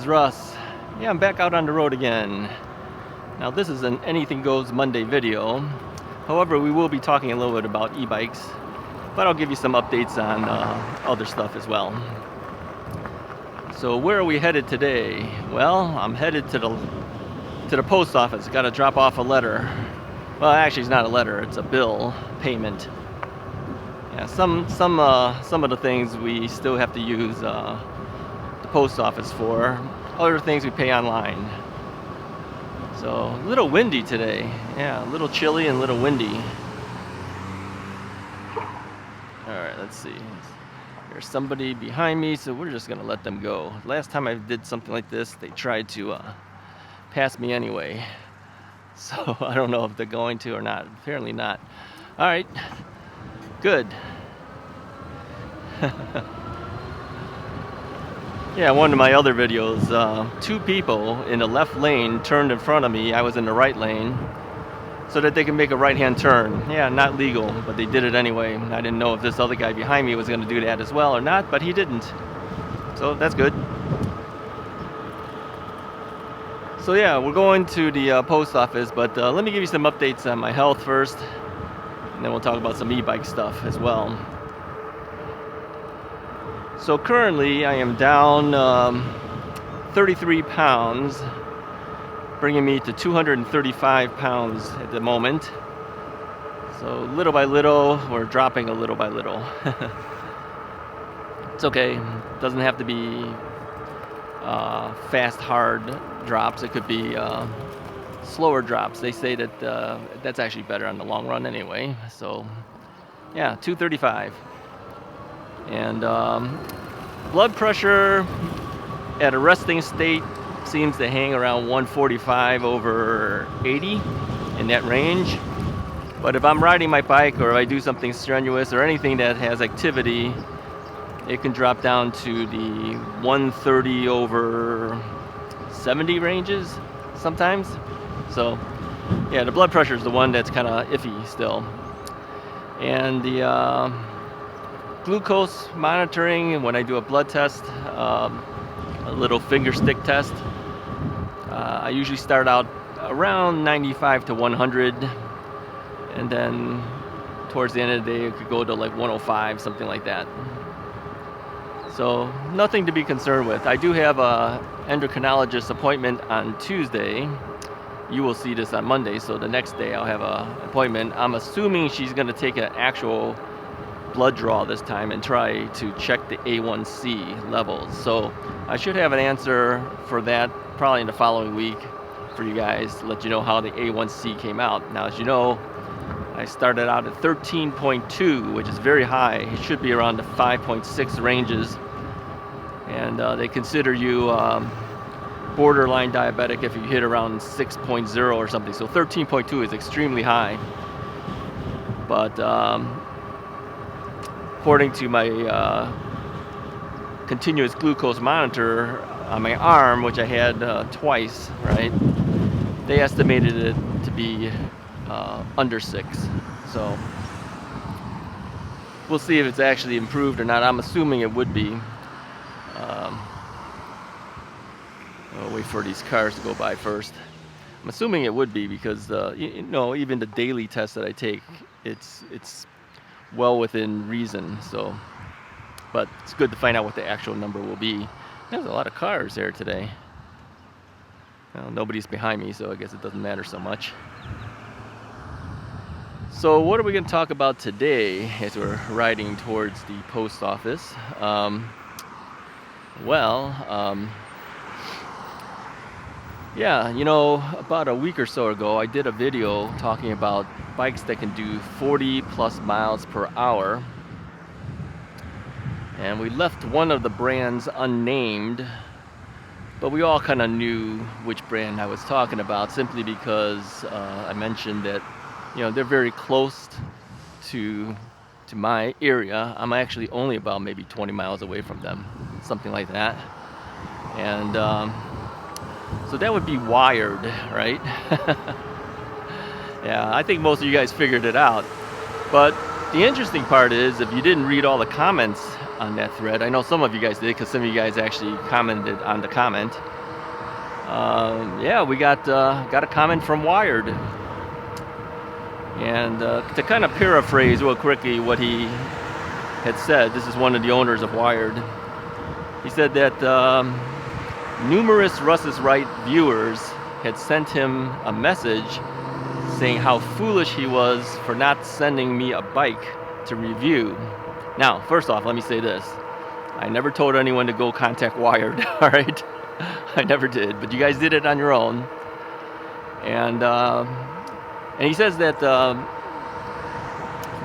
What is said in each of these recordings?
is Russ. Yeah, I'm back out on the road again. Now this is an Anything Goes Monday video. However, we will be talking a little bit about e-bikes, but I'll give you some updates on other stuff as well. So where are we headed today? Well, I'm headed to the post office. Got to drop off a letter. Well, actually, it's not a letter. It's a bill payment. Yeah, some of the things we still have to use the post office for. Other things we pay online. So a little windy today. Yeah, a little chilly and a little windy. All right, let's see. There's somebody behind me, so we're just gonna let them go. Last time I did something like this, they tried to pass me anyway. So I don't know if they're going to or not. Apparently not. All right, good. Yeah, one of my other videos, two people in the left lane turned in front of me. I was in the right lane, so that they can make a right-hand turn. Yeah, not legal, but they did it anyway. I didn't know if this other guy behind me was going to do that as well or not, but he didn't. So that's good. So yeah, we're going to the post office, but let me give you some updates on my health first, and then we'll talk about some e-bike stuff as well. So currently I am down 33 pounds, bringing me to 235 pounds at the moment. So little by little, we're dropping a little by little. It's okay, doesn't have to be fast, hard drops. It could be slower drops. They say that that's actually better on the long run anyway. So yeah, 235. And blood pressure at a resting state seems to hang around 145 over 80, in that range. But if I'm riding my bike or if I do something strenuous or anything that has activity, it can drop down to the 130 over 70 ranges sometimes. So yeah, the blood pressure is the one that's kind of iffy still. And the glucose monitoring, when I do a blood test, a little finger stick test, I usually start out around 95 to 100, and then towards the end of the day it could go to like 105, something like that. So nothing to be concerned with. I do have a endocrinologist appointment on Tuesday. You will see this on Monday, so the next day I'll have an appointment. I'm assuming she's going to take an actual blood draw this time and try to check the A1C levels. So I should have an answer for that probably in the following week for you guys to let you know how the A1C came out. Now, as you know, I started out at 13.2, which is very high. It should be around the 5.6 ranges. And they consider you borderline diabetic if you hit around 6.0 or something. So 13.2 is extremely high. But according to my continuous glucose monitor on my arm, which I had twice, right? They estimated it to be under 6. So we'll see if it's actually improved or not. I'm assuming it would be. I'll wait for these cars to go by first. I'm assuming it would be because you know, even the daily test that I take, it's well within reason. So, but it's good to find out what the actual number will be. There's a lot of cars there today. Well, nobody's behind me, so I guess it doesn't matter so much. So what are we going to talk about today as we're riding towards the post office? Yeah, you know, about a week or so ago, I did a video talking about bikes that can do 40 plus miles per hour. And we left one of the brands unnamed, but we all kind of knew which brand I was talking about simply because I mentioned that, you know, they're very close to my area. I'm actually only about maybe 20 miles away from them, something like that. And so that would be Wired, right? Yeah, I think most of you guys figured it out. But the interesting part is, if you didn't read all the comments on that thread, I know some of you guys did because some of you guys actually commented on the comment. Yeah, we got a comment from Wired, and to kind of paraphrase real quickly what he had said, this is one of the owners of Wired. He said that numerous Russ is Right viewers had sent him a message saying how foolish he was for not sending me a bike to review. Now, first off, let me say this. I never told anyone to go contact Wired, all right? I never did, but you guys did it on your own. And he says that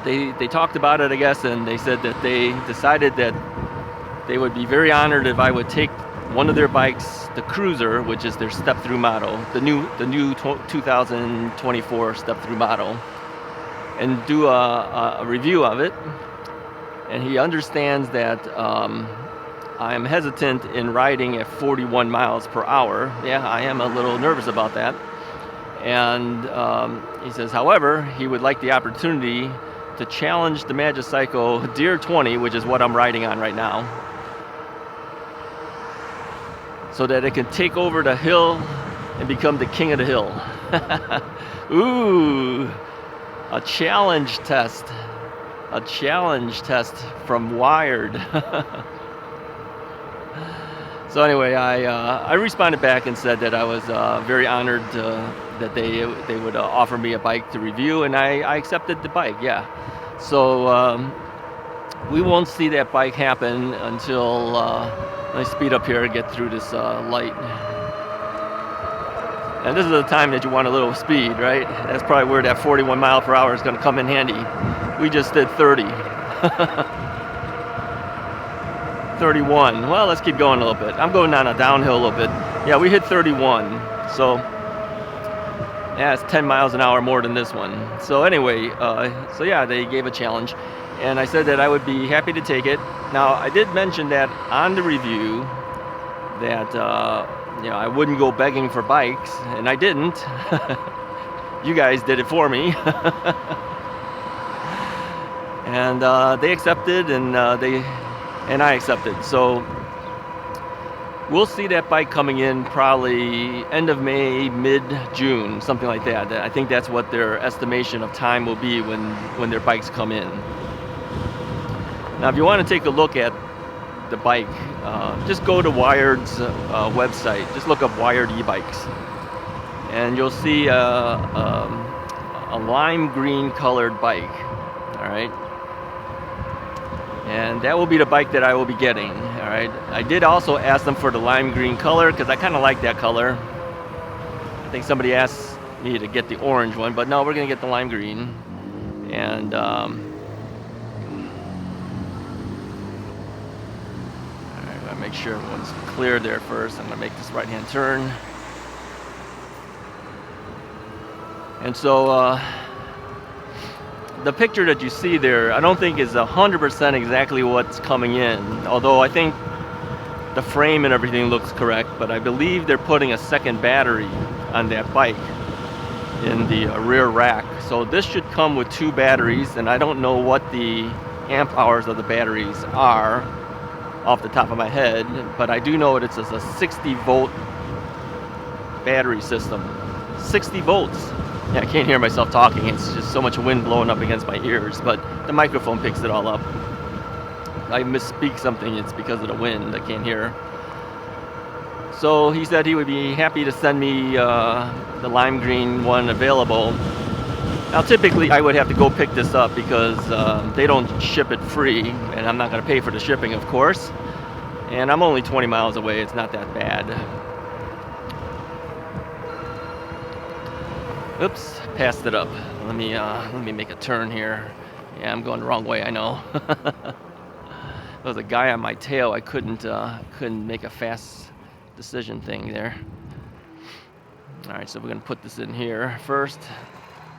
they talked about it, I guess, and they said that they decided that they would be very honored if I would take one of their bikes, the Cruiser, which is their step-through model, the new 2024 step-through model, and do a review of it. And he understands that I am hesitant in riding at 41 miles per hour. Yeah, I am a little nervous about that. And he says, however, he would like the opportunity to challenge the Magicycle Deer 20, which is what I'm riding on right now, so that it can take over the hill and become the king of the hill. Ooh, a challenge test. A challenge test from Wired. So anyway, I responded back and said that I was very honored that they would offer me a bike to review, and I accepted the bike, yeah. So we won't see that bike happen until, let me speed up here and get through this light. And this is the time that you want a little speed, right? That's probably where that 41 mile per hour is going to come in handy. We just did 30. 31. Well, let's keep going a little bit. I'm going down a downhill a little bit. Yeah, we hit 31. So, yeah, it's 10 miles an hour more than this one. So anyway, so yeah, they gave a challenge. And I said that I would be happy to take it. Now, I did mention that on the review that, you know, I wouldn't go begging for bikes, and I didn't. You guys did it for me. And they accepted, and I accepted. So we'll see that bike coming in probably end of May, mid-June, something like that. I think that's what their estimation of time will be when their bikes come in. Now, if you want to take a look at the bike, just go to Wired's website. Just look up Wired e-bikes, and you'll see a lime green colored bike. All right, and that will be the bike that I will be getting. All right, I did also ask them for the lime green color because I kind of like that color. I think somebody asked me to get the orange one, but no, we're gonna get the lime green. And make sure everyone's clear there first. I'm going to make this right-hand turn. And so the picture that you see there, I don't think is 100% exactly what's coming in, although I think the frame and everything looks correct, but I believe they're putting a second battery on that bike in the rear rack. So this should come with 2 batteries, and I don't know what the amp hours of the batteries are off the top of my head, but I do know it's a 60-volt battery system. 60 volts. Yeah, I can't hear myself talking. It's just so much wind blowing up against my ears, but the microphone picks it all up. If I misspeak something, it's because of the wind. I can't hear. So he said he would be happy to send me the lime green one available. Now, typically, I would have to go pick this up because they don't ship it free, and I'm not going to pay for the shipping, of course. And I'm only 20 miles away. It's not that bad. Oops, passed it up. Let me make a turn here. Yeah, I'm going the wrong way, I know. There was a guy on my tail. I couldn't make a fast decision thing there. All right, so we're going to put this in here first.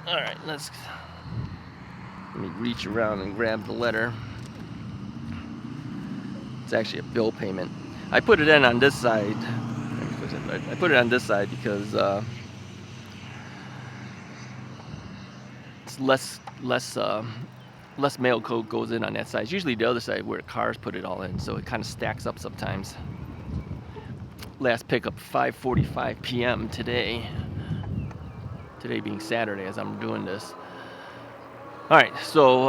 All right, let me reach around and grab the letter. It's actually a bill payment. I put it in on this side. I put it on this side because it's less mail code goes in on that side. It's usually the other side where cars put it all in, so it kind of stacks up sometimes. last pickup 5:45 p.m. today. Today being Saturday as I'm doing this. All right, so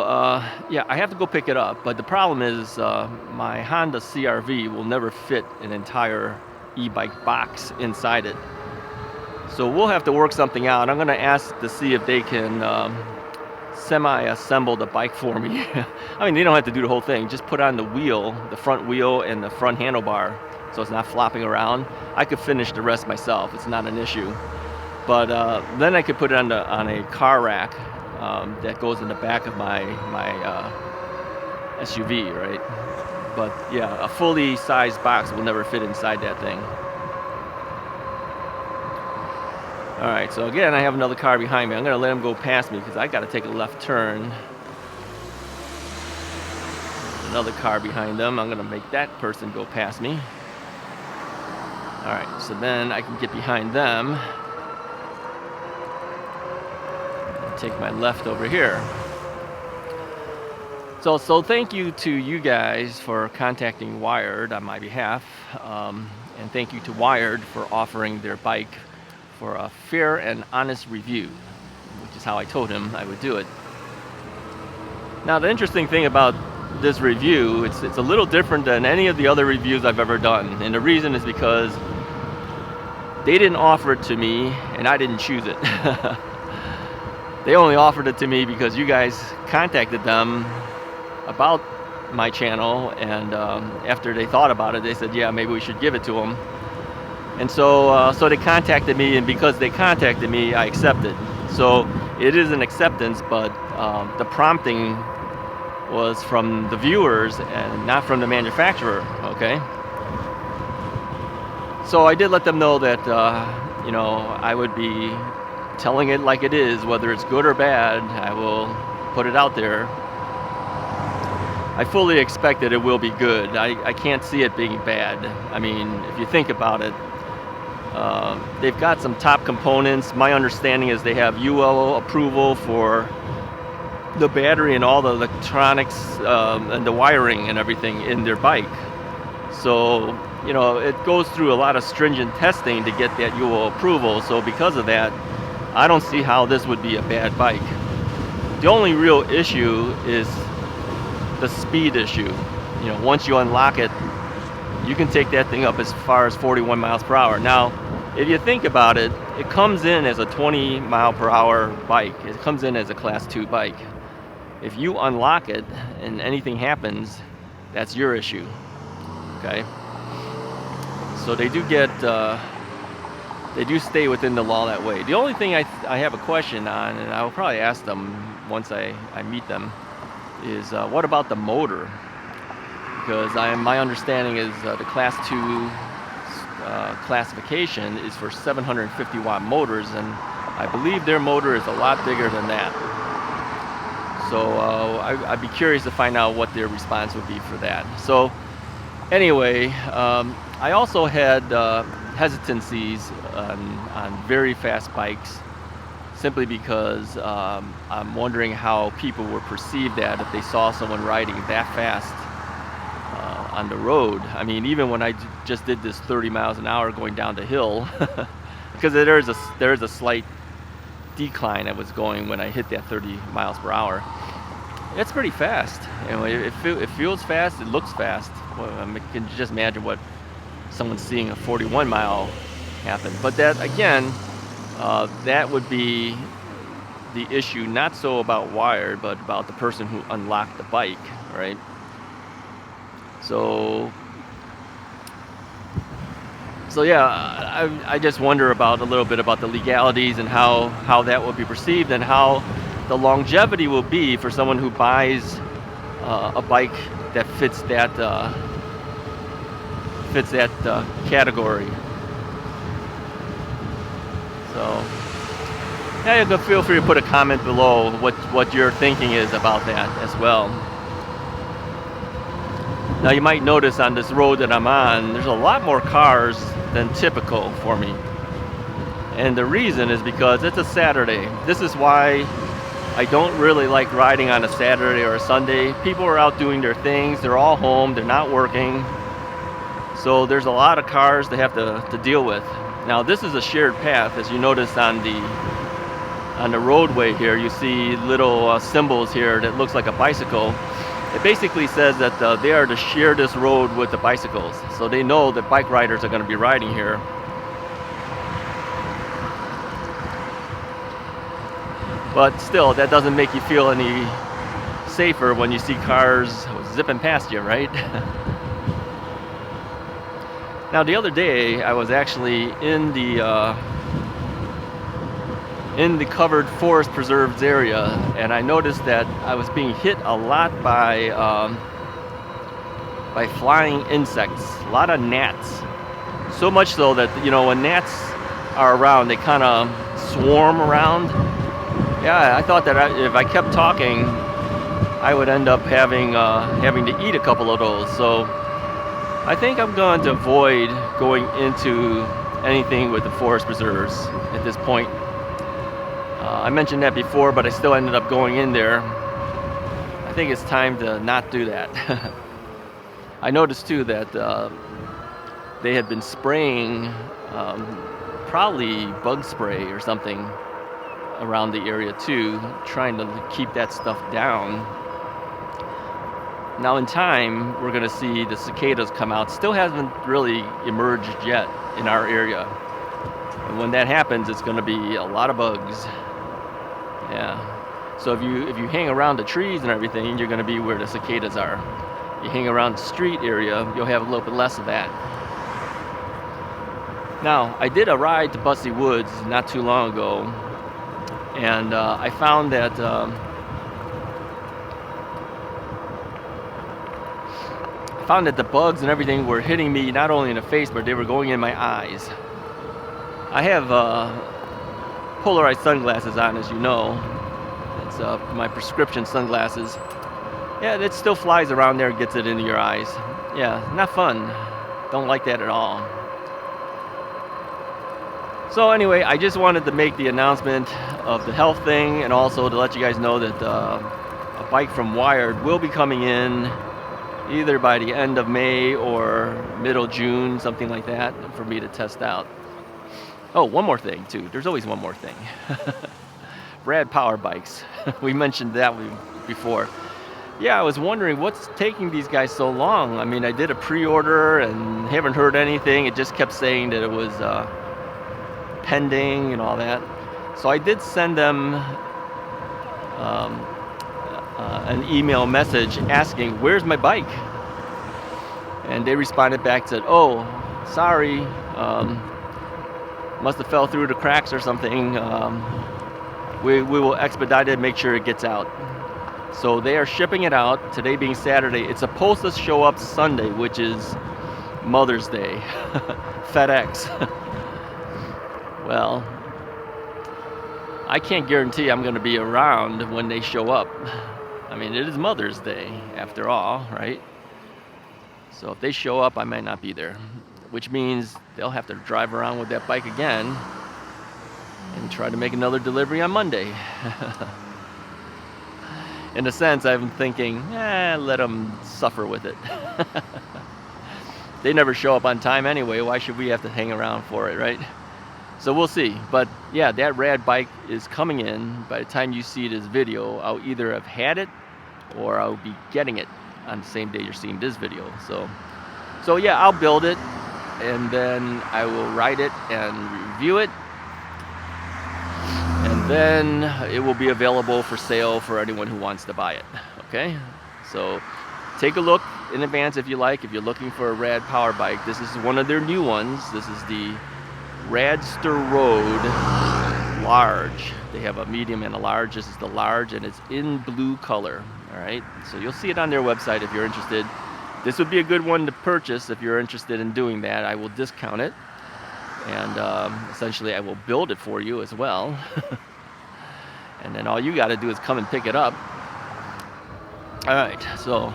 yeah, I have to go pick it up, but the problem is my Honda CR-V will never fit an entire e-bike box inside it. So we'll have to work something out. I'm going to ask to see if they can semi-assemble the bike for me. I mean, they don't have to do the whole thing. Just put on the wheel, the front wheel and the front handlebar, so it's not flopping around. I could finish the rest myself. It's not an issue. But then I could put it on a car rack that goes in the back of my SUV, right? But yeah, a fully sized box will never fit inside that thing. All right, so again, I have another car behind me. I'm gonna let him go past me because I gotta take a left turn. Another car behind them. I'm gonna make that person go past me. All right, so then I can get behind them. Take my left over here. So thank you to you guys for contacting Wired on my behalf, and thank you to Wired for offering their bike for a fair and honest review, which is how I told him I would do it. Now, the interesting thing about this review, it's a little different than any of the other reviews I've ever done, and the reason is because they didn't offer it to me and I didn't choose it. They only offered it to me because you guys contacted them about my channel, and after they thought about it, they said, yeah, maybe we should give it to them. And so they contacted me, and because they contacted me, I accepted. So it is an acceptance, but the prompting was from the viewers and not from the manufacturer, okay? So I did let them know that, you know, I would be telling it like it is, whether it's good or bad. I will put it out there. I fully expect that it will be good. I can't see it being bad. I mean, if you think about it, they've got some top components. My understanding is they have UL approval for the battery and all the electronics and the wiring and everything in their bike. So, you know, it goes through a lot of stringent testing to get that UL approval. So because of that, I don't see how this would be a bad bike. The only real issue is the speed issue. You know, once you unlock it, you can take that thing up as far as 41 miles per hour. Now, if you think about it, it comes in as a 20 mile per hour bike. It comes in as a class 2 bike. If you unlock it and anything happens, that's your issue, okay? So they do get, they do stay within the law that way. The only thing I have a question on, and I will probably ask them once I meet them, is what about the motor? Because my understanding is the class 2 classification is for 750 watt motors, and I believe their motor is a lot bigger than that. So I'd be curious to find out what their response would be for that. So anyway, I also had hesitancies on very fast bikes, simply because I'm wondering how people would perceive that if they saw someone riding that fast on the road. I mean, even when I just did this 30 miles an hour going down the hill, because there is a slight decline I was going when I hit that 30 miles per hour. It's pretty fast. You know, it feels fast, it looks fast. Well, I mean, you can just imagine what someone's seeing a 41 mile happen. But that, again, that would be the issue, not so about Wired, but about the person who unlocked the bike, right? So yeah, I just wonder about a little bit about the legalities and how that will be perceived, and how the longevity will be for someone who buys a bike that fits that category. So yeah, you can feel free to put a comment below what your thinking is about that as well. Now you might notice on this road that I'm on, there's a lot more cars than typical for me. And the reason is because it's a Saturday. This is why I don't really like riding on a Saturday or a Sunday. People are out doing their things, they're all home, they're not working. So there's a lot of cars they have to deal with. Now this is a shared path, as you notice on the roadway here. You see little symbols here that looks like a bicycle. It basically says that they are to share this road with the bicycles. So they know that bike riders are going to be riding here. But still, that doesn't make you feel any safer when you see cars zipping past you, right? Now the other day I was actually in the covered forest preserves area, and I noticed that I was being hit a lot by flying insects, a lot of gnats. So much so that, you know, when gnats are around, they kind of swarm around. Yeah, I thought that if I kept talking, I would end up having to eat a couple of those. So I think I'm going to avoid going into anything with the forest preserves at this point. I mentioned that before, but I still ended up going in there. I think it's time to not do that. I noticed too that they had been spraying probably bug spray or something around the area too, trying to keep that stuff down. Now in time, we're going to see the cicadas come out. Still hasn't really emerged yet in our area. And when that happens, it's going to be a lot of bugs. Yeah. So if you hang around the trees and everything, you're going to be where the cicadas are. You hang around the street area, you'll have a little bit less of that. Now, I did a ride to Bussy Woods not too long ago, and I found that the bugs and everything were hitting me not only in the face, but they were going in my eyes. I have polarized sunglasses on, as you know. It's my prescription sunglasses. Yeah, it still flies around there and gets it into your eyes. Yeah, not fun. Don't like that at all. So anyway, I just wanted to make the announcement of the health thing, and also to let you guys know that a bike from Wired will be coming in either by the end of May or middle June, something like that, for me to test out. Oh, one more thing too. There's always one more thing. Rad Power bikes. We mentioned that before. Yeah, I was wondering what's taking these guys so long. I mean, I did a pre-order and haven't heard anything. It just kept saying that it was pending and all that. So I did send them an email message asking, where's my bike? And they responded back, said, oh, sorry, must have fell through the cracks or something. We will expedite it, make sure it gets out. So they are shipping it out, today being Saturday. It's supposed to show up Sunday, which is Mother's Day. FedEx. Well, I can't guarantee I'm going to be around when they show up. I mean, it is Mother's Day, after all, right? So if they show up, I might not be there, which means they'll have to drive around with that bike again and try to make another delivery on Monday. In a sense, I'm thinking, let them suffer with it. They never show up on time anyway. Why should we have to hang around for it, right? So we'll see. But yeah, that Rad bike is coming in. By the time you see this video, I'll either have had it or I'll be getting it on the same day you're seeing this video. So yeah, I'll build it and then I will ride it and review it. And then it will be available for sale for anyone who wants to buy it. Okay? So take a look in advance if you like. If you're looking for a Rad Power bike, this is one of their new ones. This is the Radster Road Large. They have a medium and a large. This is the large, and it's in blue color. All right, so you'll see it on their website if you're interested. This would be a good one to purchase if you're interested in doing that. I will discount it, and essentially I will build it for you as well. And then all you got to do is come and pick it up. All right, so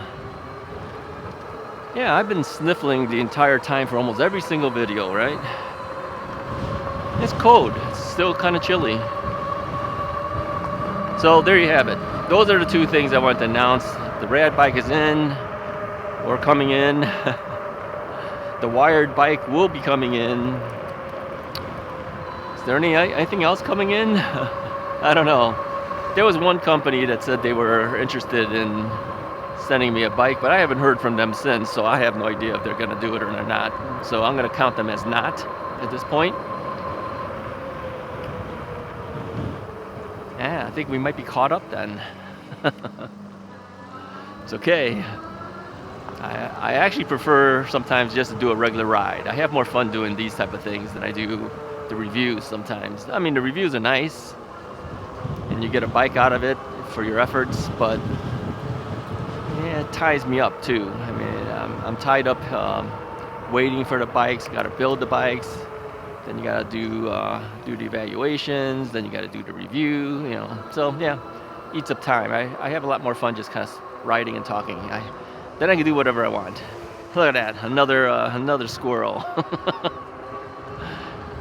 yeah, I've been sniffling the entire time for almost every single video, right? It's cold. It's still kind of chilly. So there you have it. Those are the two things I wanted to announce. The Rad bike is in, or coming in. the wired bike will be coming in. Is there anything else coming in? I don't know. There was one company that said they were interested in sending me a bike, but I haven't heard from them since, so I have no idea if they're going to do it or not. So I'm going to count them as not at this point. Yeah, I think we might be caught up then. It's okay. I actually prefer sometimes just to do a regular ride. I have more fun doing these type of things than I do the reviews sometimes. I mean, the reviews are nice, and you get a bike out of it for your efforts, but yeah, it ties me up too. I mean, I'm tied up waiting for the bikes, got to build the bikes, then you got to do the evaluations, then you got to do the review, you know. So yeah, eats up time. I have a lot more fun just kind of riding and talking. Then I can do whatever I want. Look at that, another squirrel.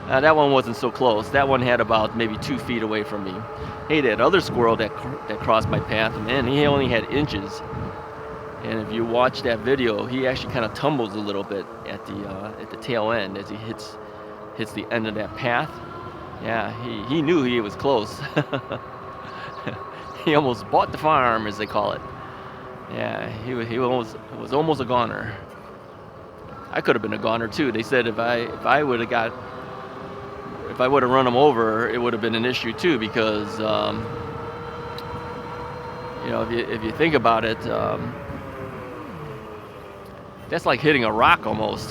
That one wasn't so close. That one had about maybe 2 feet away from me. Hey, that other squirrel that crossed my path, man, he only had inches. And if you watch that video, he actually kind of tumbles a little bit at the tail end as he hits the end of that path. Yeah, he knew he was close. He almost bought the farm, as they call it. Yeah, he was almost a goner. I could have been a goner too. They said if I would have run him over, it would have been an issue too, because you know, if you think about it, that's like hitting a rock almost.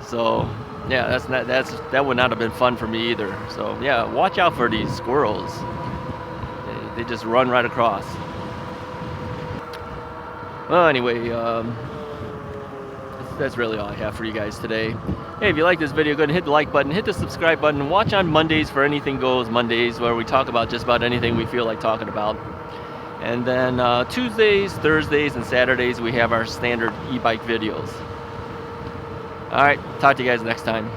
So yeah, that would not have been fun for me either. So yeah, watch out for these squirrels. They just run right across. Well, anyway, that's really all I have for you guys today. Hey, if you like this video, go ahead and hit the like button, hit the subscribe button, and watch on Mondays for Anything Goes Mondays, where we talk about just about anything we feel like talking about. And then Tuesdays, Thursdays, and Saturdays, we have our standard e-bike videos. All right, talk to you guys next time.